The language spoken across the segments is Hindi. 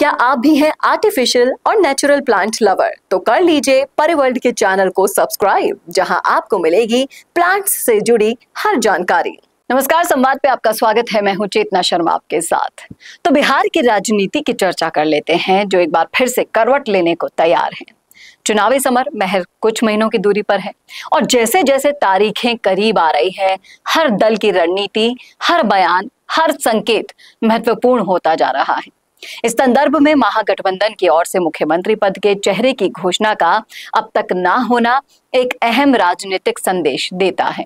क्या आप भी हैं आर्टिफिशियल और नेचुरल प्लांट लवर? तो कर लीजिए परिवर्ल्ड के चैनल को सब्सक्राइब, जहां आपको मिलेगी प्लांट्स से जुड़ी हर जानकारी। नमस्कार, संवाद पे आपका स्वागत है। मैं हूं चेतना शर्मा आपके साथ। तो बिहार की राजनीति की चर्चा कर लेते हैं, जो एक बार फिर से करवट लेने को तैयार है। चुनावी समर महज कुछ महीनों की दूरी पर है और जैसे जैसे तारीखें करीब आ रही है, हर दल की रणनीति, हर बयान, हर संकेत महत्वपूर्ण होता जा रहा है। इस संदर्भ में महागठबंधन की ओर से मुख्यमंत्री पद के चेहरे की घोषणा का अब तक ना होना एक अहम राजनीतिक संदेश देता है।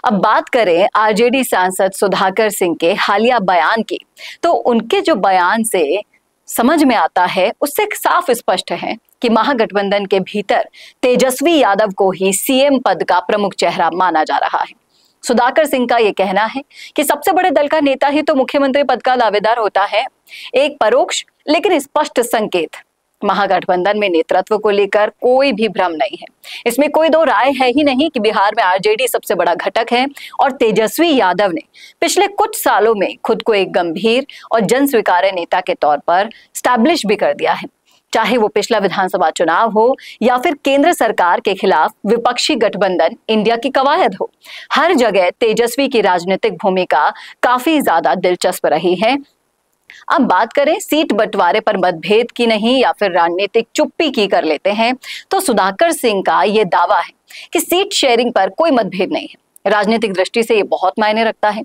अब बात करें आरजेडी सांसद सुधाकर सिंह के हालिया बयान की, तो उनके जो बयान से समझ में आता है, उससे साफ स्पष्ट है कि महागठबंधन के भीतर तेजस्वी यादव को ही सीएम पद का प्रमुख चेहरा माना जा रहा है। सुधाकर सिंह का यह कहना है कि सबसे बड़े दल का नेता ही तो मुख्यमंत्री पद का दावेदार होता है। एक परोक्ष लेकिन स्पष्ट संकेत। महागठबंधन में नेतृत्व को लेकर कोई भी भ्रम नहीं है। इसमें कोई दो राय है ही नहीं कि बिहार में आरजेडी सबसे बड़ा घटक है और तेजस्वी यादव ने पिछले कुछ सालों में खुद को एक गंभीर और जन स्वीकार्य नेता के तौर पर स्टैब्लिश भी कर दिया है। चाहे वो पिछला विधानसभा चुनाव हो या फिर केंद्र सरकार के खिलाफ विपक्षी गठबंधन इंडिया की कवायद हो, हर जगह तेजस्वी की राजनीतिक भूमिका काफी ज्यादा दिलचस्प रही है। अब बात करें सीट बंटवारे पर मतभेद की नहीं या फिर राजनीतिक चुप्पी की कर लेते हैं, तो सुधाकर सिंह का यह दावा है कि सीट शेयरिंग पर कोई मतभेद नहीं है। राजनीतिक दृष्टि से ये बहुत मायने रखता है।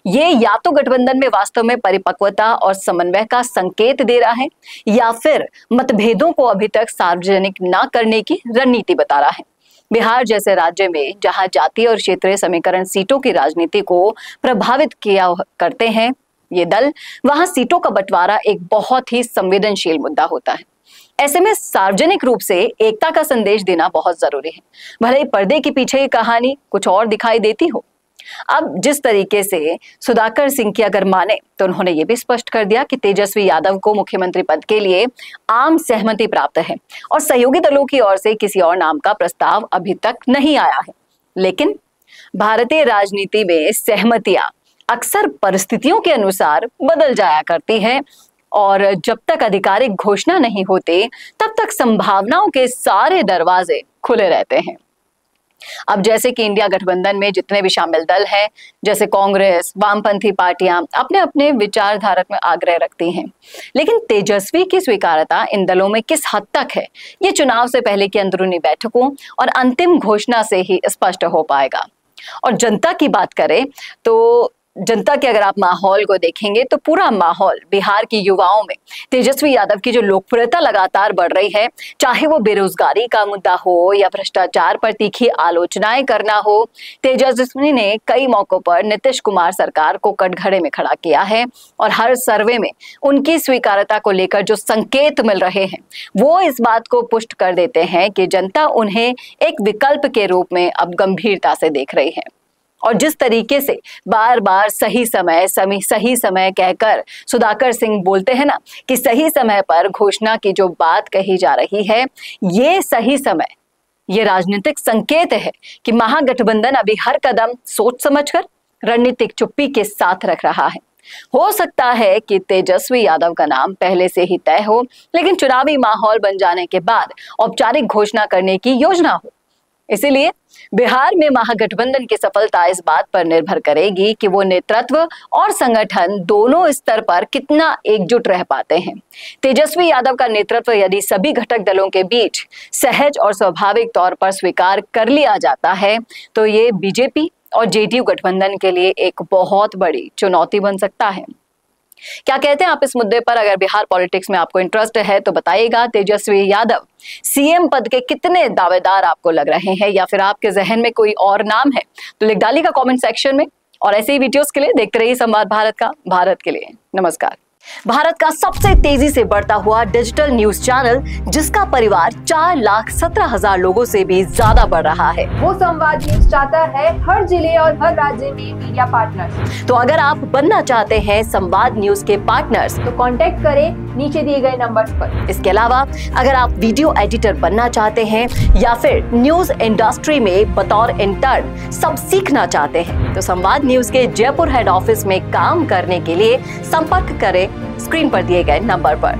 ये या तो गठबंधन में वास्तव में परिपक्वता और समन्वय का संकेत दे रहा है या फिर मतभेदों को अभी तक सार्वजनिक ना करने की रणनीति बता रहा है। बिहार जैसे राज्य में जहां जातीय और क्षेत्रीय समीकरण सीटों की राजनीति को प्रभावित किया करते हैं ये दल, वहां सीटों का बंटवारा एक बहुत ही संवेदनशील मुद्दा होता है। ऐसे में सार्वजनिक रूप से एकता का संदेश देना बहुत जरूरी है, भले ही पर्दे के पीछे ये कहानी कुछ और दिखाई देती हो। अब जिस तरीके से सुधाकर सिंह की अगर माने, तो उन्होंने ये भी स्पष्ट कर दिया कि तेजस्वी यादव को मुख्यमंत्री पद के लिए आम सहमति प्राप्त है और सहयोगी दलों की ओर से किसी और नाम का प्रस्ताव अभी तक नहीं आया है। लेकिन भारतीय राजनीति में सहमतियां अक्सर परिस्थितियों के अनुसार बदल जाया करती है और जब तक आधिकारिक घोषणा नहीं होते, तब तक संभावनाओं के सारे दरवाजे खुले रहते हैं। अब जैसे कि इंडिया गठबंधन में जितने भी शामिल दल हैं, जैसे कांग्रेस, वामपंथी पार्टियां अपने अपने विचारधारा में आग्रह रखती हैं, लेकिन तेजस्वी की स्वीकार्यता इन दलों में किस हद तक है, ये चुनाव से पहले की अंदरूनी बैठकों और अंतिम घोषणा से ही स्पष्ट हो पाएगा। और जनता की बात करें तो जनता के अगर आप माहौल को देखेंगे, तो पूरा माहौल बिहार की युवाओं में तेजस्वी यादव की जो लोकप्रियता लगातार बढ़ रही है, चाहे वो बेरोजगारी का मुद्दा हो या भ्रष्टाचार पर तीखी आलोचनाएं करना हो, तेजस्वी ने कई मौकों पर नीतीश कुमार सरकार को कटघरे में खड़ा किया है और हर सर्वे में उनकी स्वीकार्यता को लेकर जो संकेत मिल रहे हैं, वो इस बात को पुष्ट कर देते हैं कि जनता उन्हें एक विकल्प के रूप में अब गंभीरता से देख रही है। और जिस तरीके से बार बार सही समय कहकर सुधाकर सिंह बोलते हैं ना कि सही समय पर घोषणा की जो बात कही जा रही है, ये सही समय, ये राजनीतिक संकेत है कि महागठबंधन अभी हर कदम सोच समझकर रणनीतिक चुप्पी के साथ रख रहा है। हो सकता है कि तेजस्वी यादव का नाम पहले से ही तय हो, लेकिन चुनावी माहौल बन जाने के बाद औपचारिक घोषणा करने की योजना हो। इसीलिए बिहार में महागठबंधन की सफलता इस बात पर निर्भर करेगी कि वो नेतृत्व और संगठन दोनों स्तर पर कितना एकजुट रह पाते हैं। तेजस्वी यादव का नेतृत्व यदि सभी घटक दलों के बीच सहज और स्वाभाविक तौर पर स्वीकार कर लिया जाता है, तो ये बीजेपी और जेडीयू गठबंधन के लिए एक बहुत बड़ी चुनौती बन सकता है। क्या कहते हैं आप इस मुद्दे पर? अगर बिहार पॉलिटिक्स में आपको इंटरेस्ट है तो बताइएगा। तेजस्वी यादव सीएम पद के कितने दावेदार आपको लग रहे हैं, या फिर आपके जहन में कोई और नाम है, तो लिख डालिएगा कमेंट सेक्शन में। और ऐसे ही वीडियोस के लिए देखते रहिए संवाद भारत का। भारत के लिए नमस्कार। भारत का सबसे तेजी से बढ़ता हुआ डिजिटल न्यूज चैनल, जिसका परिवार 4,17,000 लोगों से भी ज्यादा बढ़ रहा है, वो संवाद न्यूज चाहता है हर जिले और हर राज्य में मीडिया पार्टनर्स। तो अगर आप बनना चाहते हैं संवाद न्यूज के पार्टनर्स, तो कांटेक्ट करें नीचे दिए गए नंबर्स पर। इसके अलावा अगर आप वीडियो एडिटर बनना चाहते हैं या फिर न्यूज इंडस्ट्री में बतौर इंटर्न सब सीखना चाहते हैं, तो संवाद न्यूज के जयपुर हेड ऑफिस में काम करने के लिए संपर्क करें स्क्रीन पर दिए गए नंबर पर।